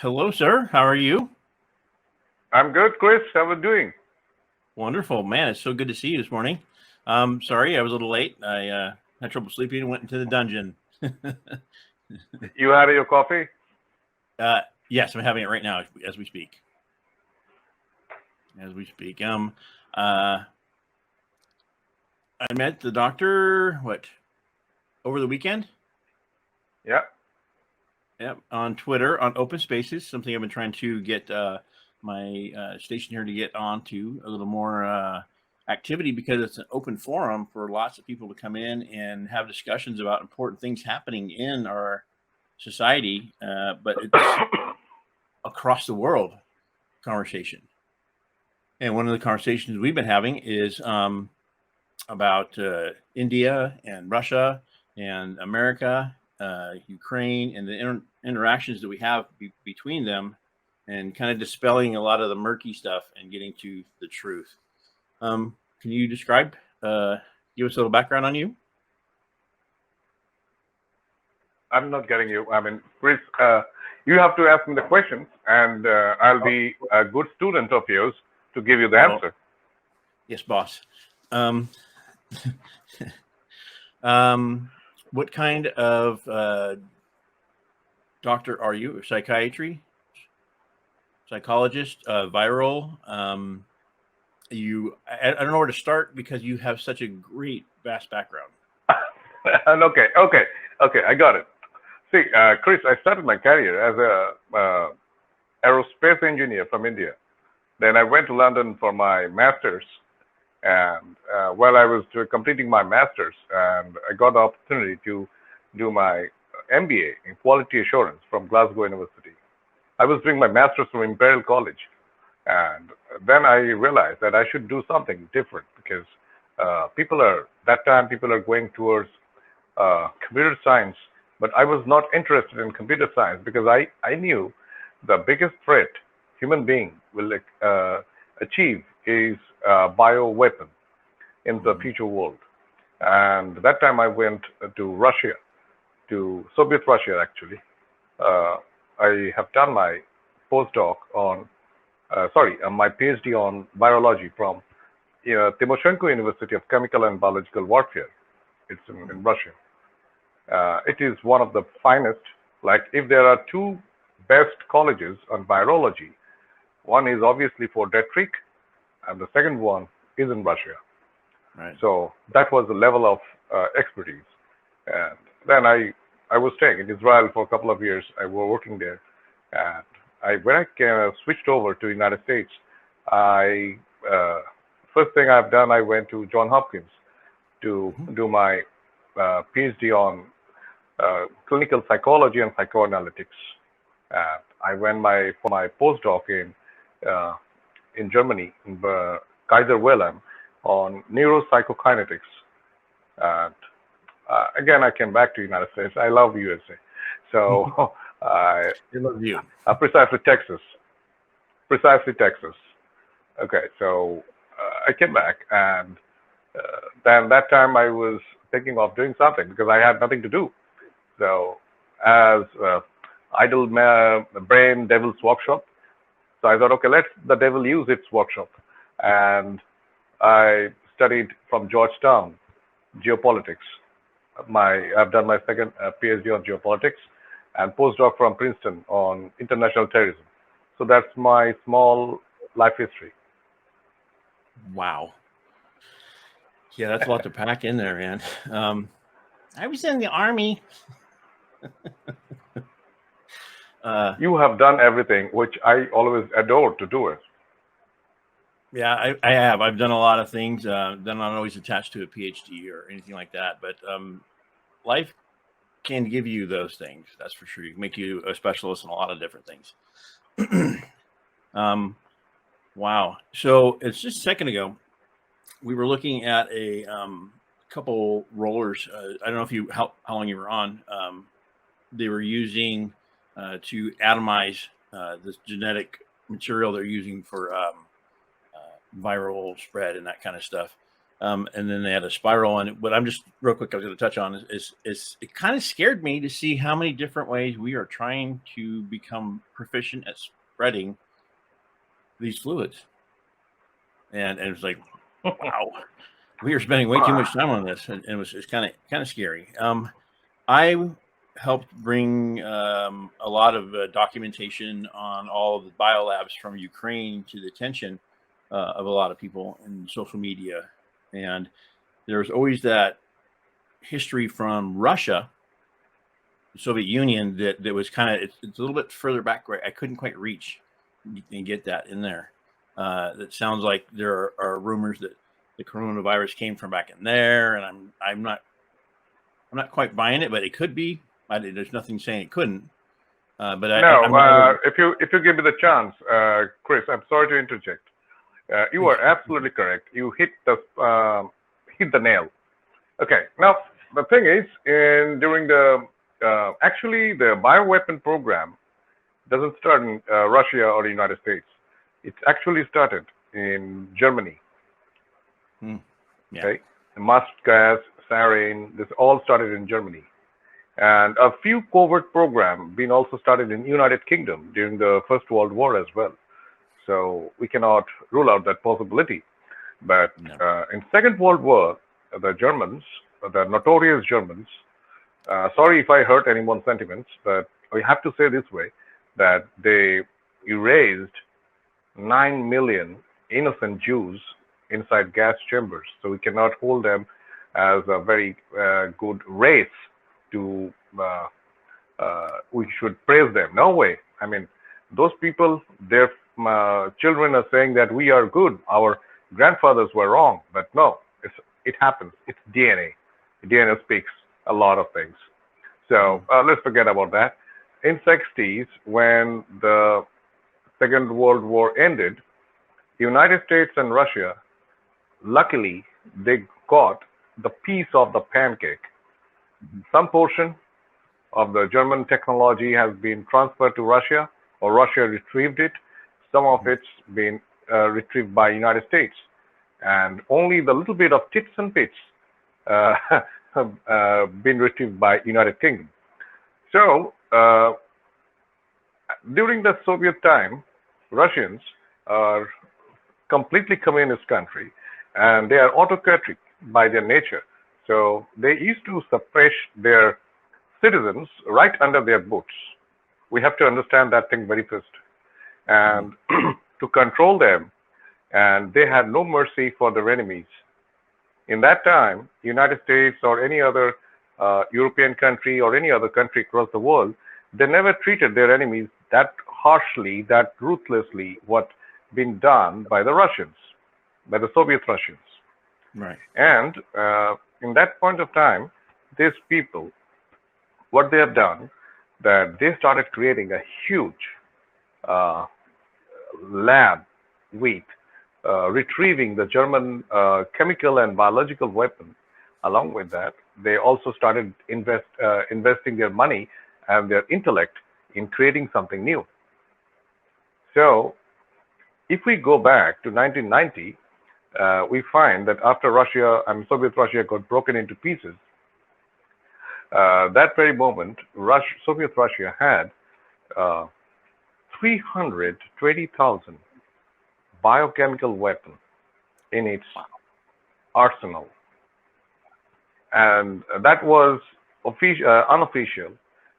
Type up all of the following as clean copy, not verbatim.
Hello, sir. How are you? I'm good, Chris. How are you doing? Wonderful, man. It's so good to see you this morning. Sorry, I was a little late. I had trouble sleeping and went into the dungeon. You had your coffee? Yes, I'm having it right now as we speak. I met the doctor, over the weekend? Yeah. Yep, on Twitter, on Open Spaces, something I've been trying to get my station here to get onto a little more activity, because it's an open forum for lots of people to come in and have discussions about important things happening in our society, but it's across the world conversation. And one of the conversations we've been having is about India and Russia and America, Ukraine, and the interactions that we have between them, and kind of dispelling a lot of the murky stuff and getting to the truth. Can you describe, give us a little background on you? I'm not getting you. I mean, Chris, you have to ask me the questions, and I'll be a good student of yours to give you the answer. Yes, boss. What kind of doctor are you? Psychiatry? Psychologist? Viral? I don't know where to start because you have such a great, vast background. Okay, I got it. See, Chris, I started my career as a aerospace engineer from India. Then I went to London for my master's, and while I was completing my master's, and I got the opportunity to do my MBA in quality assurance from Glasgow University. I was doing my master's from Imperial College, and then I realized that I should do something different, because people are going towards computer science, but I was not interested in computer science, because I knew the biggest threat human being will achieve is a bioweapon in the future world. And that time I went to Russia, to Soviet Russia actually. I have done my postdoc on, my PhD on virology from Timoshenko University of Chemical and Biological Warfare. It's in Russia. It is one of the finest. Like, if there are two best colleges on virology, one is obviously for Detrick, and the second one is in Russia. Right. So that was the level of expertise. And then I was staying in Israel for a couple of years. I was working there, and when I switched over to the United States, first thing I've done, I went to Johns Hopkins to do my PhD on clinical psychology and psychoanalytics. I went for my postdoc in Germany, in Kaiser Wilhelm, on neuropsychokinetics. And again, I came back to the United States. I love USA. So I love you. Precisely Texas. Okay, so I came back, and then that time I was thinking of doing something, because I had nothing to do. So as idle brain devil's workshop, so I thought, okay, let the devil use its workshop. And I studied from Georgetown geopolitics. I've done my second PhD on geopolitics, and postdoc from Princeton on international terrorism. So that's my small life history. Wow. Yeah, that's a lot to pack in there, man. I was in the Army. You have done everything, which I always adore to do it. Yeah, I have. I've done a lot of things. They're not always attached to a PhD or anything like that, but life can give you those things. That's for sure. You can make you a specialist in a lot of different things. Wow. So it's just a second ago, we were looking at a couple rollers. I don't know how long you were on. They were using to atomize this genetic material they're using for viral spread and that kind of stuff. and then they had a spiral. And what I'm just real quick, I was going to touch on is it kind of scared me to see how many different ways we are trying to become proficient at spreading these fluids. And it was like, wow, we are spending way too much time on this, and it's kind of scary. I helped bring a lot of documentation on all of the biolabs from Ukraine to the attention of a lot of people in social media. And there's always that history from Russia, the Soviet Union, that was kind of, it's a little bit further back where I couldn't quite reach and get that in there. That sounds like there are rumors that the coronavirus came from back in there, and I'm not quite buying it, but it could be. There's nothing saying it couldn't. But if you give me the chance, Chris, I'm sorry to interject. You are absolutely correct. You hit the nail. Okay. Now the thing is, during the actually the bioweapon program doesn't start in Russia or the United States. It's actually started in Germany. Yeah. Okay. The must gas, sarin, this all started in Germany. And a few covert programs been also started in United Kingdom during the First World War as well. So we cannot rule out that possibility. But in Second World War, the Germans, the notorious Germans, sorry if I hurt anyone's sentiments, but we have to say this way, that they erased 9 million innocent Jews inside gas chambers. So we cannot hold them as a very good race to, we should praise them. No way. I mean, those people, their children are saying that we are good. Our grandfathers were wrong, but no, it happens. It's DNA. DNA speaks a lot of things. So let's forget about that. In 60s, when the Second World War ended, the United States and Russia, luckily, they got the piece of the pancake. Some portion of the German technology has been transferred to Russia, or Russia retrieved it. Some of it's been retrieved by United States. And only the little bit of tits and bits have been retrieved by United Kingdom. So during the Soviet time, Russians are completely communist country, and they are autocratic by their nature. So they used to suppress their citizens right under their boots. We have to understand that thing very first. And to control them, and they had no mercy for their enemies. In that time, United States or any other European country or any other country across the world, they never treated their enemies that harshly, that ruthlessly, what been done by the Russians, by the Soviet Russians. Right. And in that point of time, these people, what they have done, that they started creating a huge lab with retrieving the German chemical and biological weapon. Along with that, they also started investing their money and their intellect in creating something new. So if we go back to 1990, we find that after Soviet Russia got broken into pieces, that very moment, Soviet Russia had 320,000 biochemical weapons in its arsenal. And that was unofficial.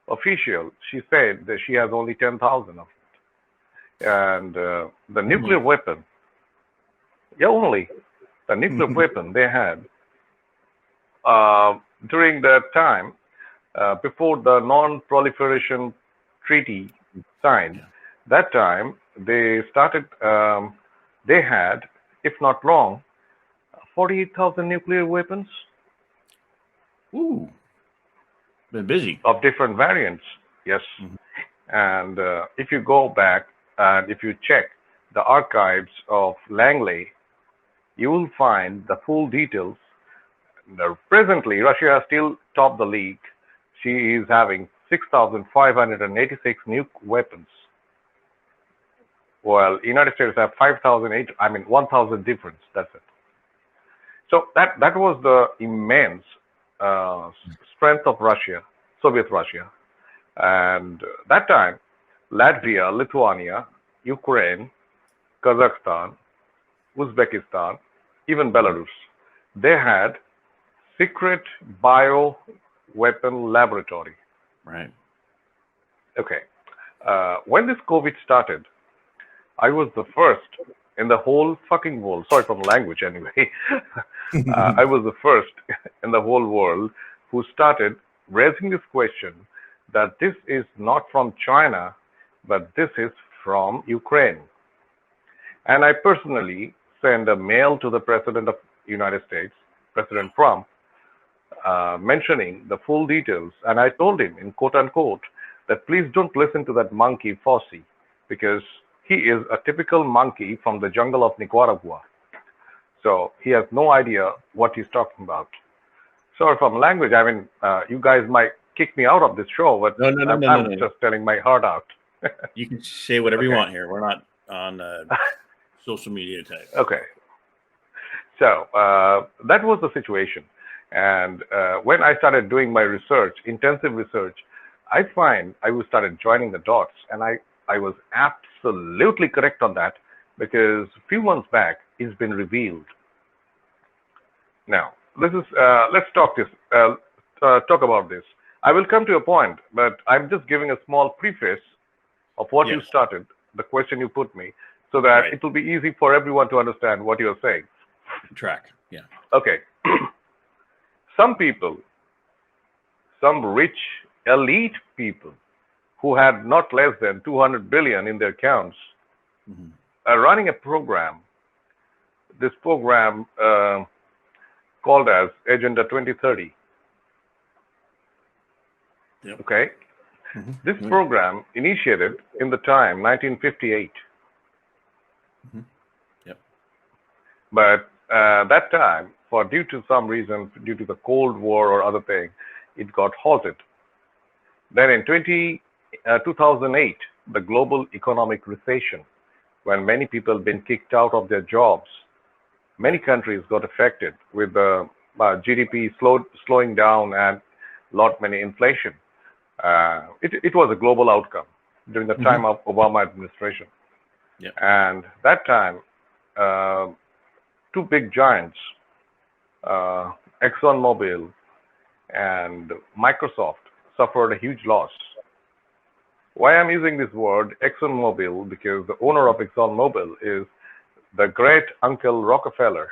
Official, she said that she has only 10,000 of it. And the nuclear weapon, only the nuclear weapon they had during that time, before the non-proliferation treaty signed, that time they started, they had, if not wrong, 48,000 nuclear weapons. Ooh, been busy. Of different variants, yes. And if you go back and if you check the archives of Langley, you will find the full details. Presently, Russia still topped the league. She is having 6,586 nuke weapons, while United States have 1,000 difference. That's it. So that was the immense strength of Russia, Soviet Russia. And that time, Latvia, Lithuania, Ukraine, Kazakhstan, Uzbekistan, even Belarus, they had secret bio weapon laboratory. Right. Okay. When this COVID started, I was the first in the whole fucking world. Sorry for the language, anyway. I was the first in the whole world who started raising this question that this is not from China, but this is from Ukraine. And I personally sent a mail to the President of the United States, President Trump, mentioning the full details. And I told him, in quote unquote, that please don't listen to that monkey Fauci, because he is a typical monkey from the jungle of Nicaragua. So he has no idea what he's talking about. Sorry for my language. I mean, you guys might kick me out of this show, but I'm just telling my heart out. You can say whatever you want here. We're not on social media type. Okay. So that was the situation. And when I started doing my research, intensive research, I started joining the dots, and I was absolutely correct on that, because a few months back it's been revealed. Now, let's talk about this. I will come to a point, but I'm just giving a small preface of what you started, the question you put me, so that it will be easy for everyone to understand what you're saying. Track, yeah. Okay. Some people, some rich, elite people who had not less than 200 billion in their accounts are running a program. This program called as Agenda 2030. Yep. Okay. This program initiated in the time 1958. Yep. But that time, due to some reason, due to the Cold War or other thing, it got halted. Then in 2008, the global economic recession, when many people have been kicked out of their jobs, many countries got affected with the GDP slowing down and many inflation. It was a global outcome during the time of Obama administration. Yep. And that time, two big giants, ExxonMobil and Microsoft, suffered a huge loss. Why I'm using this word ExxonMobil? Because the owner of ExxonMobil is the great uncle Rockefeller,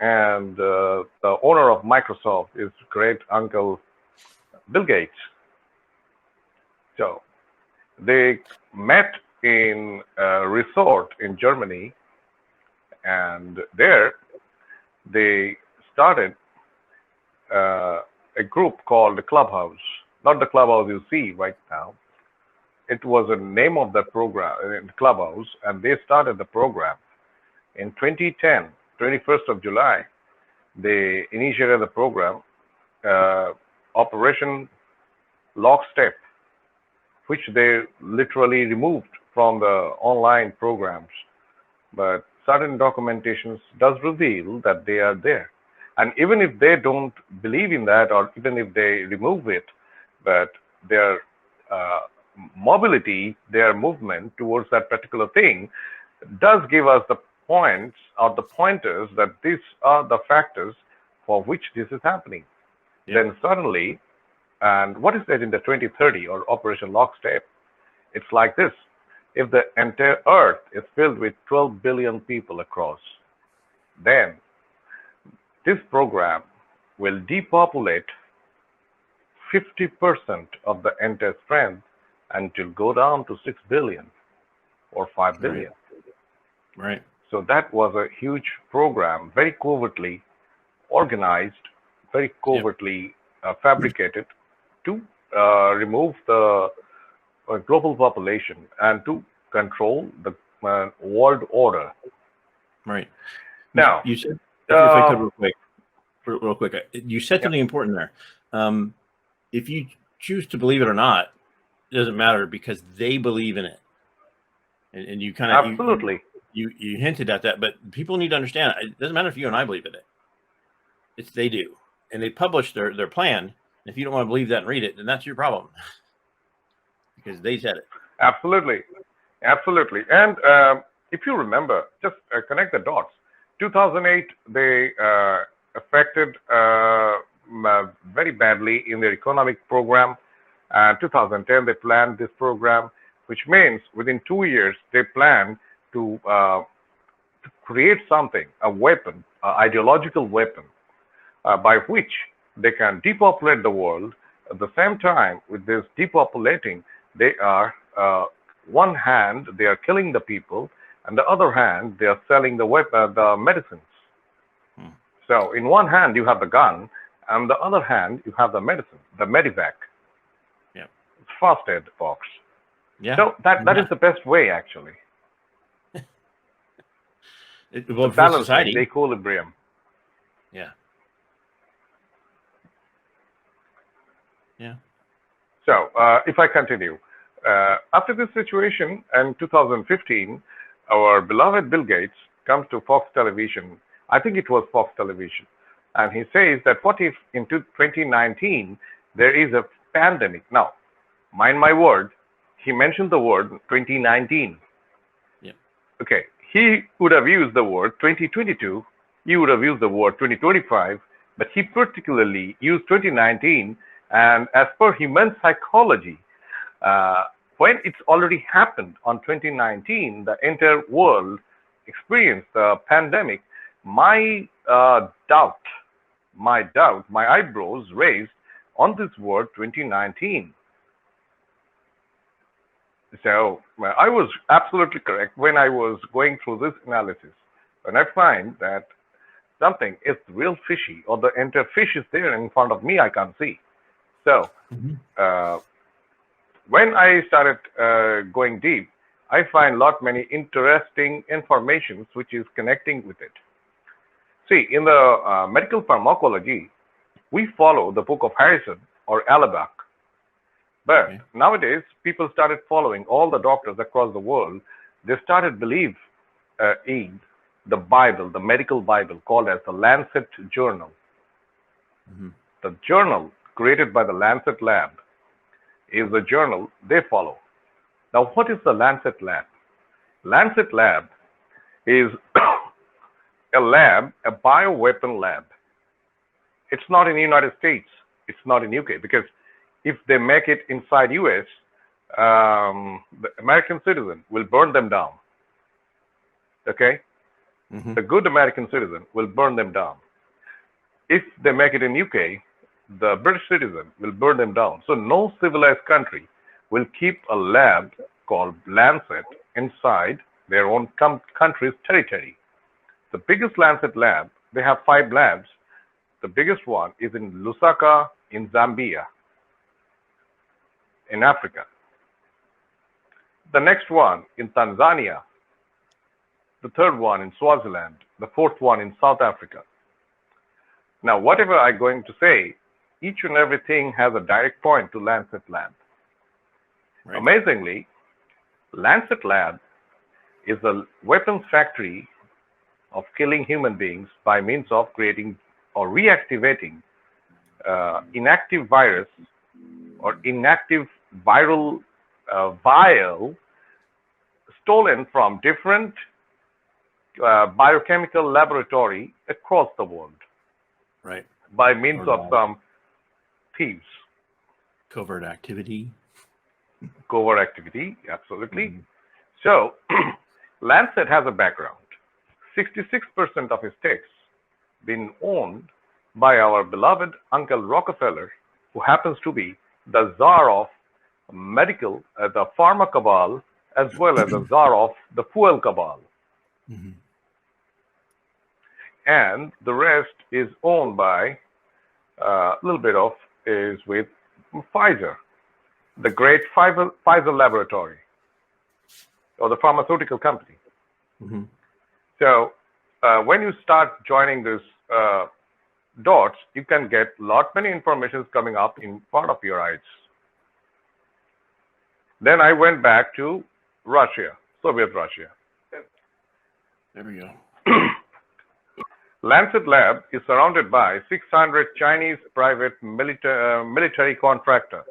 and the owner of Microsoft is great uncle Bill Gates. So they met in a resort in Germany, and there they started a group called the Clubhouse. Not the Clubhouse you see right now. It was a name of that program, Clubhouse, and they started the program in 2010, 21st of July. They initiated the program, Operation Lockstep, which they literally removed from the online programs. But certain documentations does reveal that they are there. And even if they don't believe in that, or even if they remove it, but their mobility, their movement towards that particular thing does give us the points or the pointers that these are the factors for which this is happening. Yeah. Then suddenly, and what is Agenda 2030 or Operation Lockstep? It's like this. If the entire Earth is filled with 12 billion people across, then this program will depopulate 50% of the entire strength until go down to 6 billion or 5 billion. Right. So that was a huge program, very covertly organized, very covertly fabricated to remove the global population and to control the world order. Right. Now, you said, if I could real quick, you said something important there. If you choose to believe it or not, it doesn't matter, because they believe in it. And you kind of absolutely. You hinted at that, but people need to understand. It doesn't matter if you and I believe in it. They do, and they publish their plan. If you don't want to believe that and read it, then that's your problem, because they said it. Absolutely. Absolutely. And if you remember, just connect the dots. 2008, they affected very badly in their economic program. 2010, they planned this program, which means within 2 years, they plan to create something, a weapon, an ideological weapon, by which they can depopulate the world. At the same time, with this depopulating, they are, one hand, they are killing the people, and the other hand, they are selling the medicines. So in one hand, you have the gun, and the other hand, you have the medicine, the Medivac. Yeah. First aid box. Yeah. So that is the best way, actually. Well, the balance, society, the equilibrium. Yeah. Yeah. So if I continue, after this situation in 2015, our beloved Bill Gates comes to Fox Television. I think it was Fox Television. And he says that what if in 2019 there is a pandemic? Now, mind my word, he mentioned the word 2019. Yeah. Okay. He would have used the word 2022. You would have used the word 2025. But he particularly used 2019. And as per human psychology, when it's already happened on 2019, the entire world experienced the pandemic, my doubt, my eyebrows raised on this word 2019. So I was absolutely correct when I was going through this analysis. When I find that something is real fishy, or the entire fish is there in front of me, I can't see. So when I started going deep, I find many interesting informations which is connecting with it. See, in the medical pharmacology, we follow the book of Harrison or Alabak. But nowadays, people started following all the doctors across the world. They started believe in the Bible, the medical Bible, called as the Lancet Journal. The journal created by the Lancet Lab is the journal they follow. Now, what is the Lancet Lab? Lancet Lab is a lab, a bioweapon lab. It's not in the United States. It's not in UK, because if they make it inside US, the American citizen will burn them down. Okay? The good American citizen will burn them down. If they make it in UK, the British citizen will burn them down. So no civilized country will keep a lab called Lancet inside their own country's territory. The biggest Lancet lab, they have 5 labs. The biggest one is in Lusaka in Zambia, in Africa. The next one in Tanzania. The third one in Swaziland. The fourth one in South Africa. Now, whatever I'm going to say, each and everything has a direct point to Lancet Lab. Right. Amazingly, Lancet Lab is a weapons factory of killing human beings by means of creating or reactivating inactive virus or inactive viral vial stolen from different biochemical laboratory across the world. Right. By means of some thieves. Covert activity. Covert activity, absolutely. So, Lancet has a background. 66% of its stocks been owned by our beloved Uncle Rockefeller, who happens to be the czar of medical, the pharma cabal, as well as the czar of the fuel cabal. And the rest is owned by a little bit of is with Pfizer, the great Pfizer laboratory, or the pharmaceutical company. So when you start joining this dots, you can get many informations coming up in front of your eyes. Then I went back to Russia, Soviet Russia. There we go. Lancet Lab is surrounded by 600 Chinese private military contractors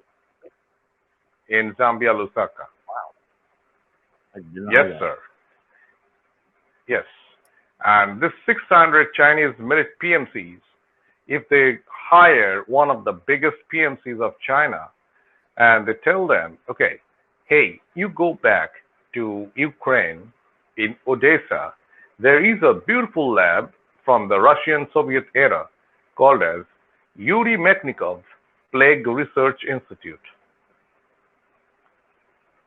in Zambia, Lusaka. I did not know Yes, that. sir. Yes. And this 600 Chinese PMCs, if they hire one of the biggest PMCs of China and they tell them, okay, hey, you go back to Ukraine in Odessa, there is a beautiful lab from the Russian Soviet era called as Yuri Mechnikov Plague Research Institute.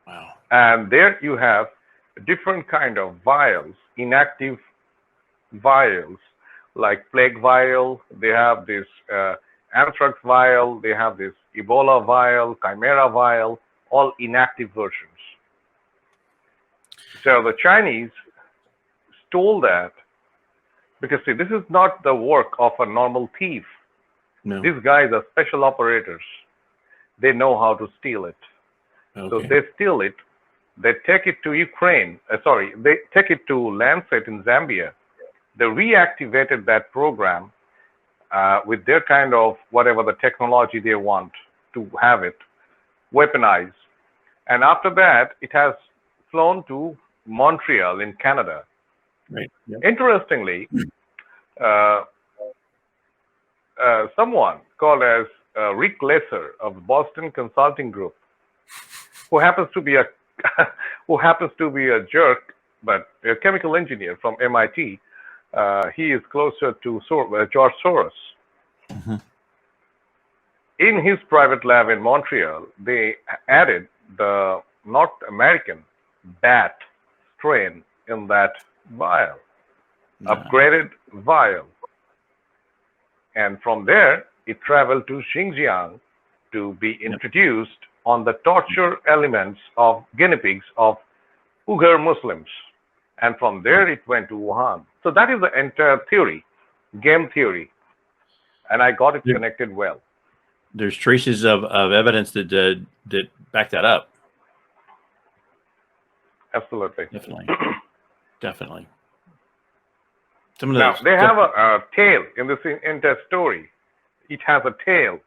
Wow. And there you have different kind of vials, inactive vials, like plague vial, they have this anthrax vial, they have this Ebola vial, Chimera vial, all inactive versions. So the Chinese stole that because, see, this is not the work of a normal thief. No. These guys are special operators. They know how to steal it. Okay. So they steal it, they take it to Ukraine, they take it to Lancet in Zambia. They reactivated that program with their kind of whatever the technology they want to have it weaponized. And after that, it has flown to Montreal in Canada. Right. Yep. Interestingly, someone called as Rick Lesser of Boston Consulting Group, who happens to be a jerk, but a chemical engineer from MIT. He is closer to George Soros. Mm-hmm. In his private lab in Montreal, they added the North American bat strain in that vial, upgraded vial. And from there, it traveled to Xinjiang to be introduced on the torture elements of guinea pigs of Uyghur Muslims. And from there, it went to Wuhan. So that is the entire theory, game theory. And I got it connected well. There's traces of evidence that back that up. Absolutely. Definitely. Definitely. Some of Now, they have a tail in this entire story. It has a tail,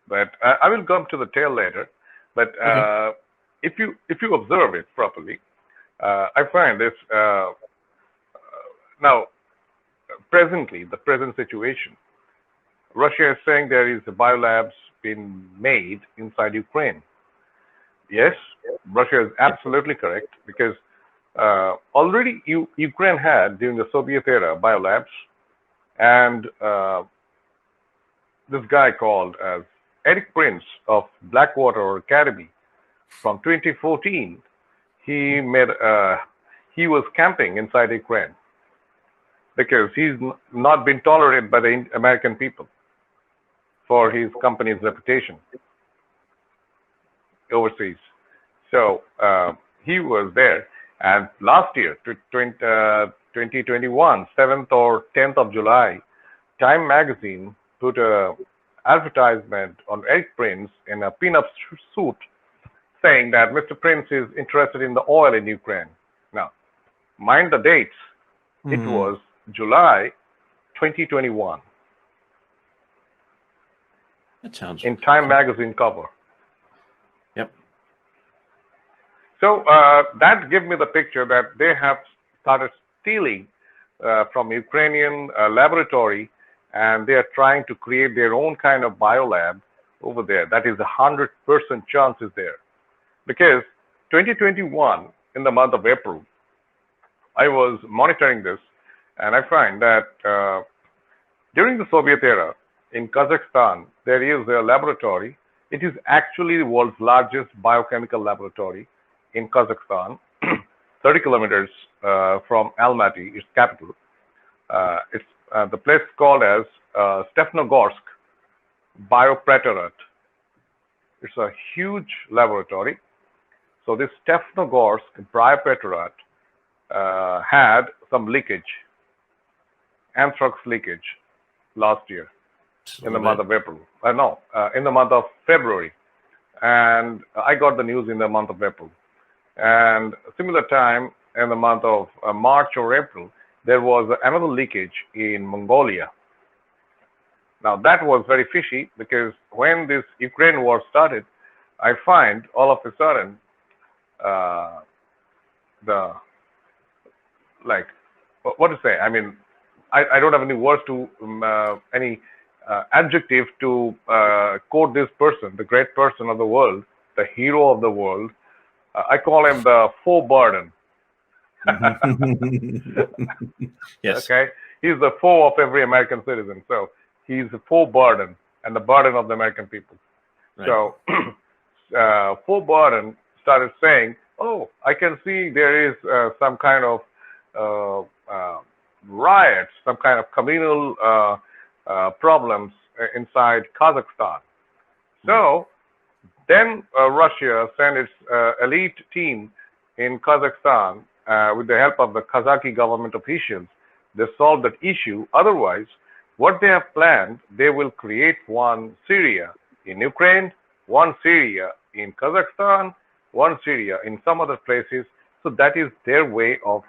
but I will come to the tail later. But okay. if you observe it properly, I find this now presently the present situation. Russia is saying there is a biolabs being made inside Ukraine. Yes, Russia is absolutely correct because already Ukraine had during the Soviet era biolabs, and this guy called as Eric Prince of Blackwater Academy from 2014, he was camping inside Ukraine because he's not been tolerated by the American people for his company's reputation overseas. So he was there. And last year, 2021, 7th or 10th of July, Time magazine put an advertisement on Eric Prince in a pin-up suit saying that Mr. Prince is interested in the oil in Ukraine. Now, mind the dates. It was July 2021. That sounds in Time magazine cover. Yep. So that gives me the picture that they have started stealing from Ukrainian laboratory, and they are trying to create their own kind of biolab over there. That is 100% chance is there. Because 2021, in the month of April, I was monitoring this, and I find that during the Soviet era, in Kazakhstan, there is a laboratory. It is actually the world's largest biochemical laboratory in Kazakhstan, 30 kilometers from Almaty, its capital. It's the place called as Stepnogorsk Biopreparat. It's a huge laboratory. So this Stepnogorsk Biopreparat had some leakage, anthrax leakage last year in the month of April. In the month of February. And I got the news in the month of April. And similar time in the month of March or April, there was another leakage in Mongolia. Now that was very fishy, because when this Ukraine war started, I find all of a sudden the, like, what to say? I mean, I don't have any words to any adjective to quote this person, the great person of the world, the hero of the world. I call him the foe burden. Yes. Okay, he's the foe of every American citizen. So he's the foe burden and the burden of the American people. Right. So foe burden started saying, "Oh, I can see there is some kind of riots, some kind of communal problems inside Kazakhstan." So then Russia sent its elite team in Kazakhstan with the help of the Kazakh government officials. They solved that issue. Otherwise, what they have planned, they will create one Syria in Ukraine, one Syria in Kazakhstan, one Syria in some other places. So that is their way of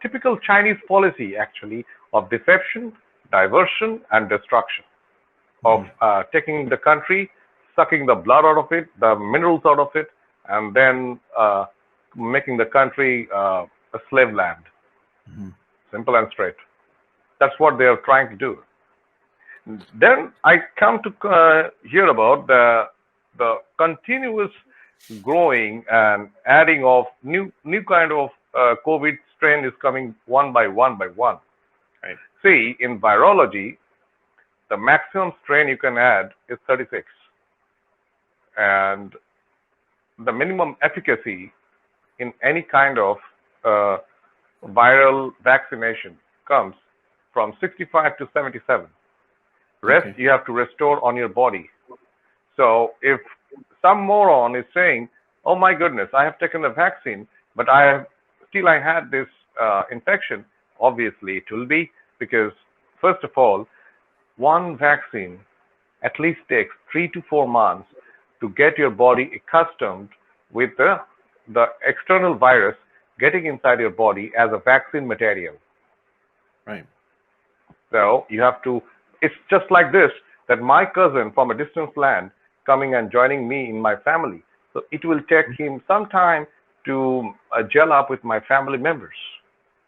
typical Chinese policy, actually, of deception, diversion, and destruction, of taking the country, sucking the blood out of it, the minerals out of it, and then making the country a slave land. Simple and straight. That's what they are trying to do. Then I come to hear about the continuous growing and adding of new kind of COVID strain is coming one by one by one. Right. See, in virology, the maximum strain you can add is 36. And the minimum efficacy in any kind of viral vaccination comes from 65 to 77. Rest you have to restore on your body. So if some moron is saying, "Oh my goodness, I have taken the vaccine, but I had this infection," obviously it will be, because first of all, one vaccine at least takes 3 to 4 months to get your body accustomed with the external virus getting inside your body as a vaccine material. Right. So you have to, it's just like this, that my cousin from a distant land coming and joining me in my family. So it will take him some time to gel up with my family members.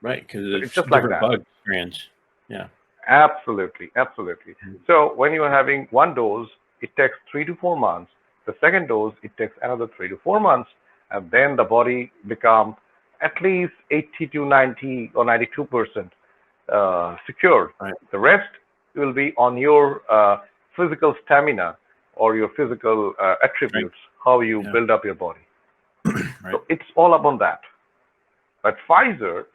Right, because it's just like that. Bug strands. Yeah. Absolutely, absolutely. So when you are having one dose, it takes 3 to 4 months. The second dose, it takes another 3 to 4 months, and then the body becomes at least 80 to 90 or 92% secured. Right. The rest will be on your physical stamina or your physical attributes, how you build up your body. Right. So it's all upon that. But Pfizer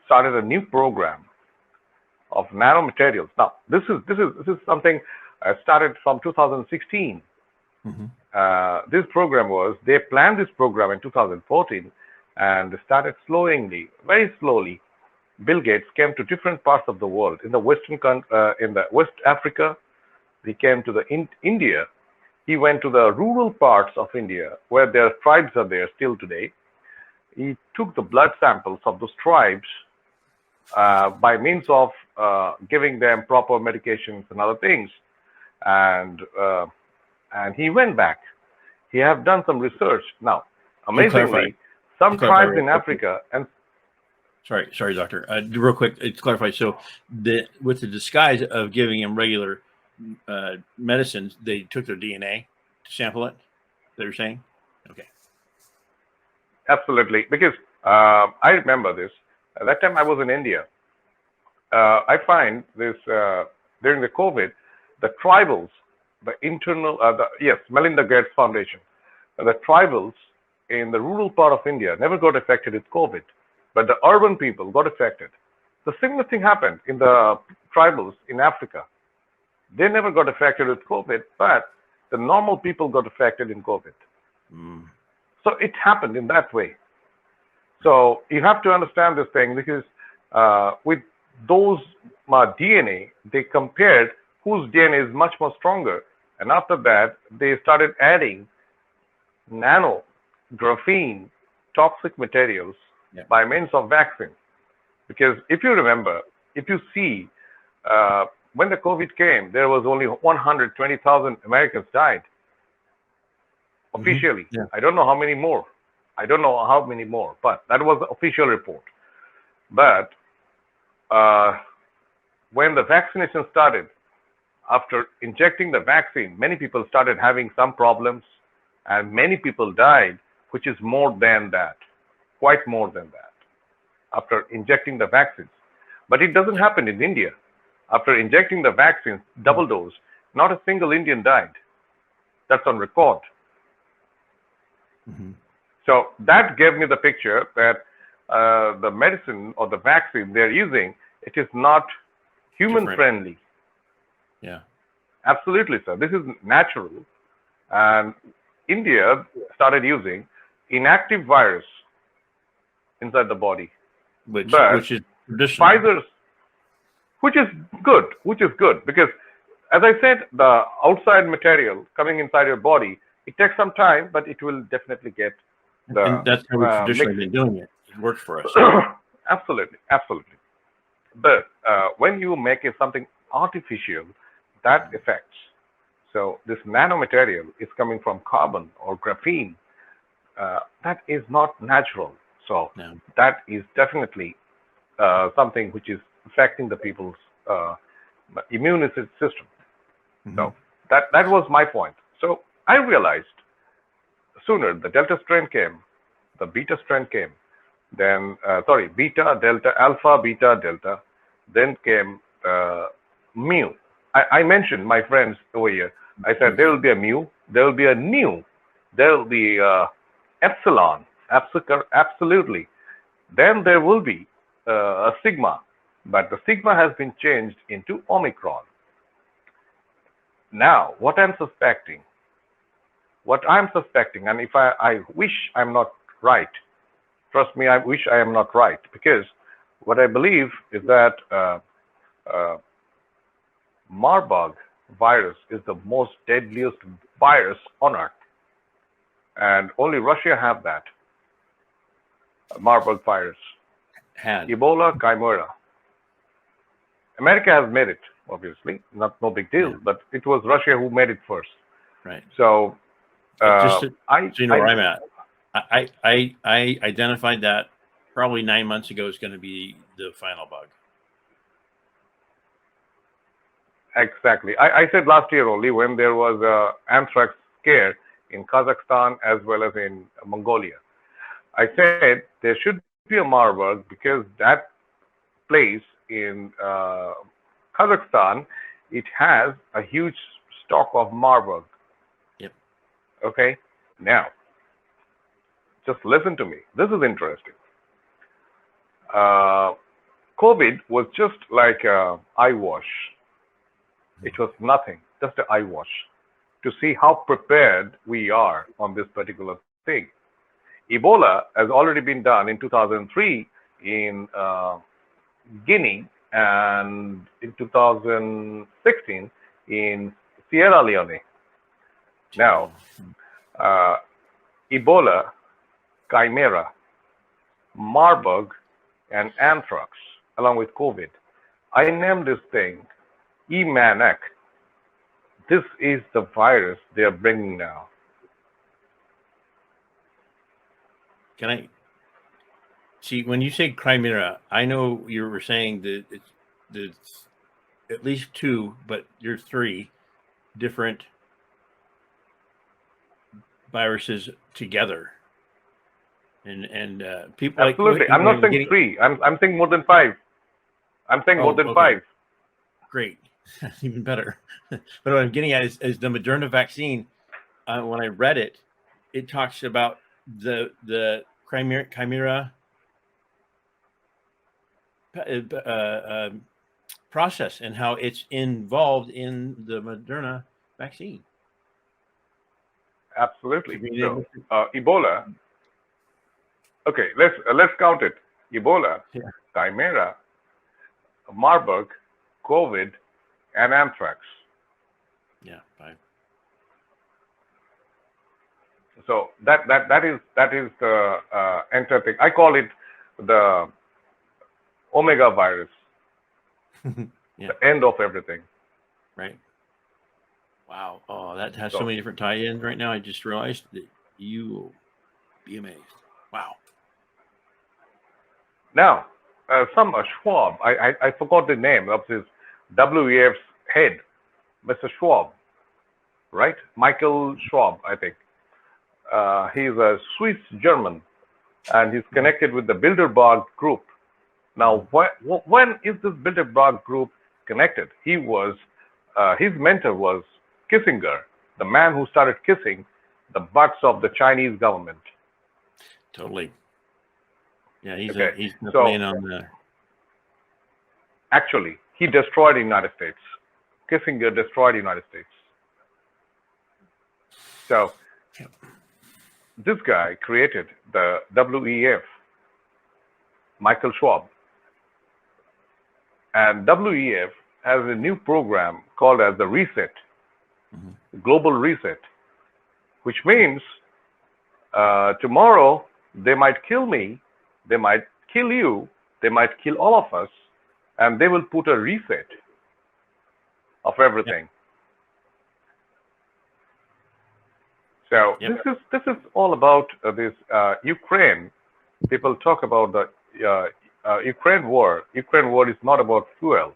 started a new program of nanomaterials. Now, this is something started from 2016. This program they planned this program in 2014 and started very slowly. Bill Gates came to different parts of the world. In the in the West Africa, he came to the India. He went to the rural parts of India where their tribes are there still today. He took the blood samples of those tribes by means of giving them proper medications and other things, and he went back. He have done some research. Now, amazingly, some tribes in Africa and Sorry, doctor. Real quick, to clarify. So, with the disguise of giving him regular medicines, they took their DNA to sample it. They're saying, okay. Absolutely, because I remember this. At that time, I was in India. I find this during the COVID, the tribals, the internal, Melinda Gates Foundation, the tribals in the rural part of India never got affected with COVID, but the urban people got affected. The similar thing happened in the tribals in Africa. They never got affected with COVID, but the normal people got affected in COVID. So it happened in that way. So you have to understand this thing, because with those DNA, they compared whose DNA is much more stronger. And after that, they started adding nano, graphene, toxic materials by means of vaccine. Because if you remember, if you see, when the COVID came, there was only 120,000 Americans died officially. Yeah. I don't know how many more. I don't know how many more, but that was the official report. But when the vaccination started, after injecting the vaccine, many people started having some problems, and many people died, which is more than that, quite more than that, after injecting the vaccines. But it doesn't happen in India. After injecting the vaccines, double dose, not a single Indian died. That's on record. So that gave me the picture that the medicine or the vaccine they're using, it is not human friendly. Yeah. Absolutely, sir. This is natural. And India started using inactive virus inside the body. Which is traditional. Pfizer's, which is good, because as I said, the outside material coming inside your body, it takes some time, but it will definitely get the and that's how we've traditionally been doing it. It works for us. Absolutely. But when you make it something artificial, that affects. So this nanomaterial is coming from carbon or graphene. That is not natural. So that is definitely something which is affecting the people's immune system. So that was my point. So I realized sooner the Delta strain came, the Beta strain came, then Beta, Delta, Alpha, Beta, Delta, then came Mu. I mentioned my friends over here. I said there will be a Mu, there will be a Nu, there will be Epsilon, absolutely. Then there will be a Sigma, but the Sigma has been changed into Omicron. Now, what I'm suspecting, and if I wish I'm not right, trust me, I wish I am not right, because what I believe is that Marburg virus is the most deadliest virus on earth, and only Russia have that Marburg virus. Ebola, Chimera. America has made it, obviously, no big deal, but it was Russia who made it first. Right. So, so you know where I'm at. I identified that probably 9 months ago is going to be the final bug. Exactly. I said last year only, when there was anthrax scare in Kazakhstan as well as in Mongolia, I said there should be a Marburg, because that place in Kazakhstan, it has a huge stock of Marburg. Yep. Okay. Now, just listen to me. This is interesting. COVID was just like an eye wash. It was nothing, just an eye wash, to see how prepared we are on this particular thing. Ebola has already been done in 2003 in Guinea, and in 2016 in Sierra Leone. Now, Ebola, Chimera, Marburg, and anthrax, along with COVID. I named this thing E-Manic. This is the virus they are bringing now. Can I see, when you say Chimera, I know you were saying that it's at least two, but you're three different viruses together. And people absolutely. Like, I'm not saying three. I'm saying more than five. I'm saying more than five. Great, even better. But what I'm getting at is the Moderna vaccine. When I read it, it talks about the Chimera process and how it's involved in the Moderna vaccine. Absolutely. So, Ebola. Okay, let's count it. Ebola, Chimera, Marburg, COVID, and anthrax. Yeah, fine. So that is the entire thing. I call it the Omega virus, Yeah. the end of everything. Right. Wow. Oh, that has So- so many different tie-ins right now. I just realized that you will be amazed. Wow. Now, some Schwab, I forgot the name of his WEF's head, Mr. Schwab, right? Michael Schwab, I think. He's a Swiss German, and he's connected with the Bilderberg Group. Now, when is this Bilderberg Group connected? He was, his mentor was Kissinger, the man who started kissing the butts of the Chinese government. Totally. Yeah, he's Okay, he's so- playing on the. Actually, he destroyed the United States. Kissinger destroyed the United States. So, this guy created the WEF, Michael Schwab. And WEF has a new program called as the Reset, Global Reset, which means tomorrow they might kill me, they might kill you, they might kill all of us, and they will put a reset of everything. So this is all about this Ukraine. People talk about the Ukraine war. Ukraine war is not about fuel.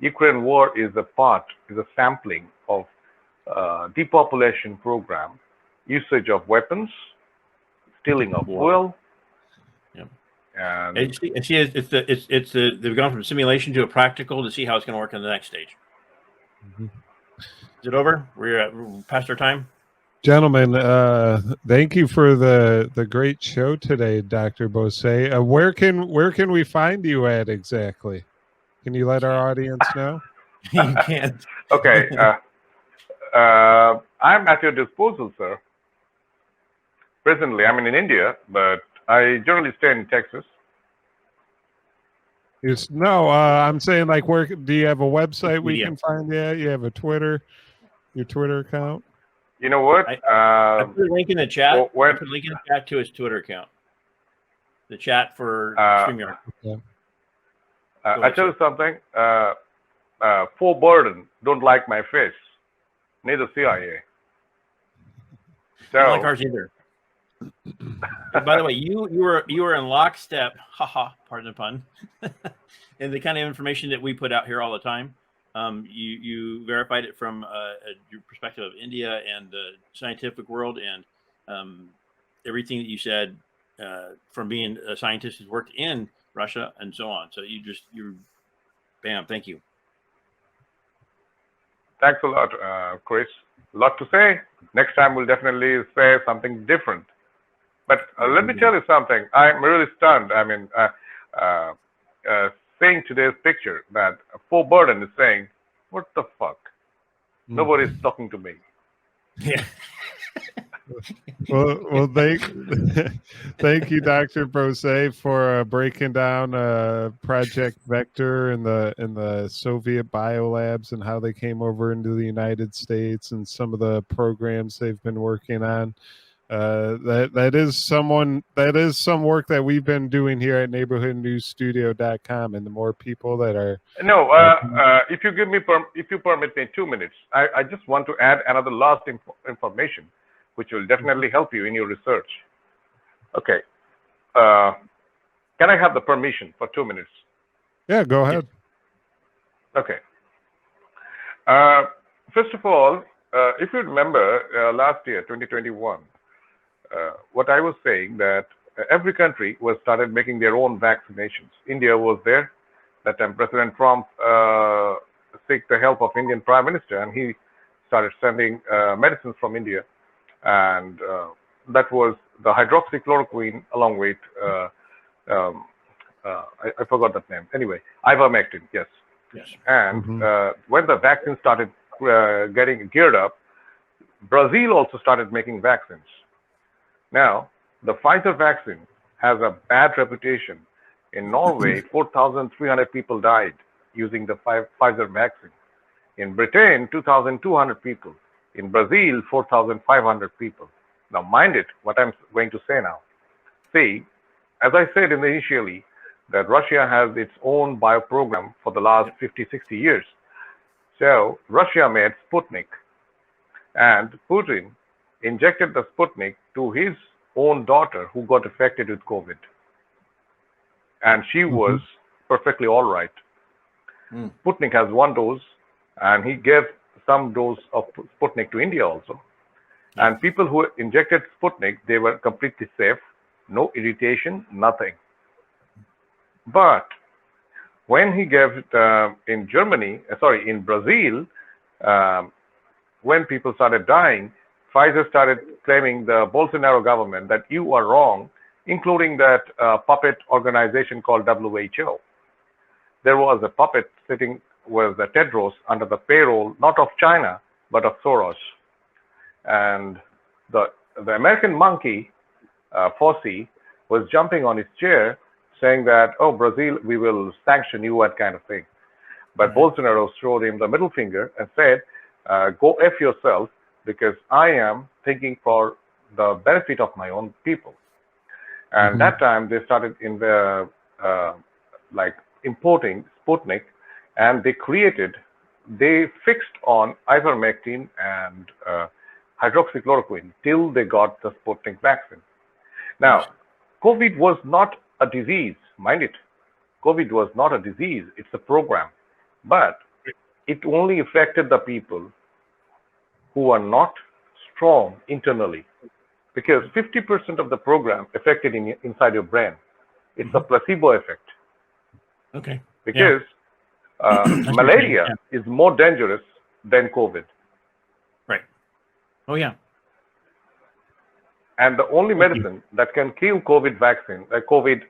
Ukraine war is a sampling of depopulation program, usage of weapons, stealing of fuel. And they've gone from simulation to a practical to see how it's going to work in the next stage. Is it over? We're past our time. Gentlemen, thank you for the great show today, Dr. Bose. Where can we find you at exactly? Can you let our audience know? You can't. Okay. I'm at your disposal, sir. Presently, I'm in India, but I generally stay in Texas. I'm saying, like, where do you have a website we Media. can find you at? You have a your Twitter account? You know what? I put a link in the chat. I when- put a link in the chat to his Twitter account. The chat for StreamYard. Okay. I tell you something. For Burden don't like my face. Neither CIA. I don't So like ours either. By the way, you were in lockstep, haha, pardon the pun, and the kind of information that we put out here all the time. You verified it from your perspective of India and the scientific world, and everything that you said from being a scientist who's worked in Russia and so on. So bam, thank you. thanks a lot, Chris. A lot to say. Next time we'll definitely say something different. But let me tell you something. I'm really stunned. I mean, seeing today's picture that Fo Burden is saying, "What the fuck? Nobody's talking to me." Yeah. Well, thank you, Dr. Bose, for breaking down Project Vector and the Soviet biolabs and how they came over into the United States and some of the programs they've been working on. That is some work that we've been doing here at neighborhoodnewsstudio.com, and the more people that are if you permit me 2 minutes, I just want to add another last information, which will definitely help you in your research. Okay. Can I have the permission for 2 minutes? Yeah, go ahead. Okay. First of all, if you remember last year, 2021, what I was saying that every country was started making their own vaccinations. India was there. That time President Trump seek the help of Indian Prime Minister, and he started sending medicines from India. And that was the hydroxychloroquine along with, I forgot that name. Anyway, ivermectin, yes. Yes. And when the vaccine started getting geared up, Brazil also started making vaccines. Now, the Pfizer vaccine has a bad reputation. In Norway, 4,300 people died using the Pfizer vaccine. In Britain, 2,200 people. In Brazil, 4,500 people. Now, mind it, what I'm going to say now. See, as I said initially, that Russia has its own bio program for the last 50, 60 years. So Russia made Sputnik, and Putin injected the Sputnik to his own daughter who got affected with COVID. And she was perfectly all right. Sputnik has one dose, and he gave some dose of Sputnik to India also. And people who injected Sputnik, they were completely safe, no irritation, nothing. But when he gave it in Germany, in Brazil, when people started dying, Pfizer started claiming the Bolsonaro government that you are wrong, including that puppet organization called WHO. There was a puppet sitting with the Tedros under the payroll, not of China, but of Soros. And the American monkey, Fauci, was jumping on his chair saying that, oh, Brazil, we will sanction you, that kind of thing. But Bolsonaro showed him the middle finger and said, go F yourself, because I am thinking for the benefit of my own people. And that time they started in the, importing Sputnik, and they fixed on ivermectin and hydroxychloroquine till they got the Sputnik vaccine. Now, COVID was not a disease, mind it. COVID was not a disease, it's a program. But it only affected the people who are not strong internally, because 50% of the program affected inside your brain. It's a placebo effect. Okay. Because malaria is more dangerous than COVID. Right. Oh, yeah. And the only medicine that can kill COVID vaccine, COVID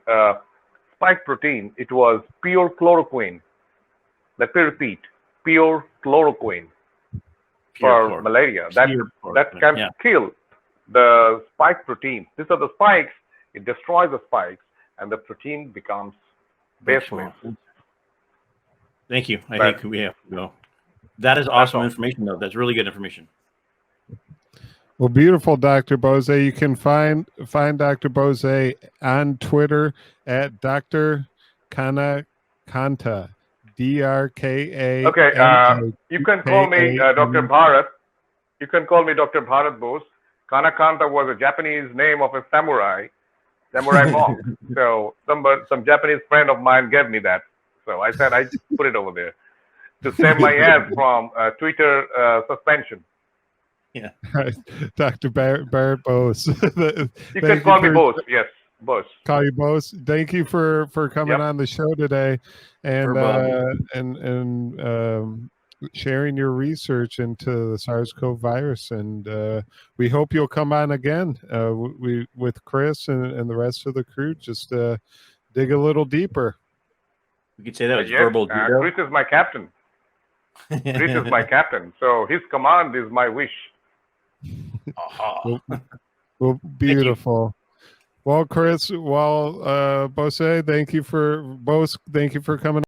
spike protein, it was pure chloroquine. Let me repeat, pure chloroquine for malaria. That can kill the spike protein. These are the spikes. It destroys the spikes, and the protein becomes baseless. Thank you. I think we have to go. That is awesome information, though. That's really good information. Well, beautiful, Dr. Bose. You can find Dr. Bose on Twitter at Dr. Kanakanta, DRKA. Okay, you can call me Dr. Bharat. You can call me Dr. Bharat Bose. Kanakanta was a Japanese name of a samurai monk. So some Japanese friend of mine gave me that. So I said I put it over there to save my ass from Twitter suspension. Yeah. Dr. Barrett Bose. You can call me Bose. Yes, Bose. Call you Bose. Thank you for coming on the show today and sharing your research into the SARS-CoV virus. And we hope you'll come on again with Chris and the rest of the crew, just dig a little deeper. We could say that was verbal. Chris is my captain. Chris is my captain. So his command is my wish. Well, beautiful. Well, Chris, Bose, thank you for coming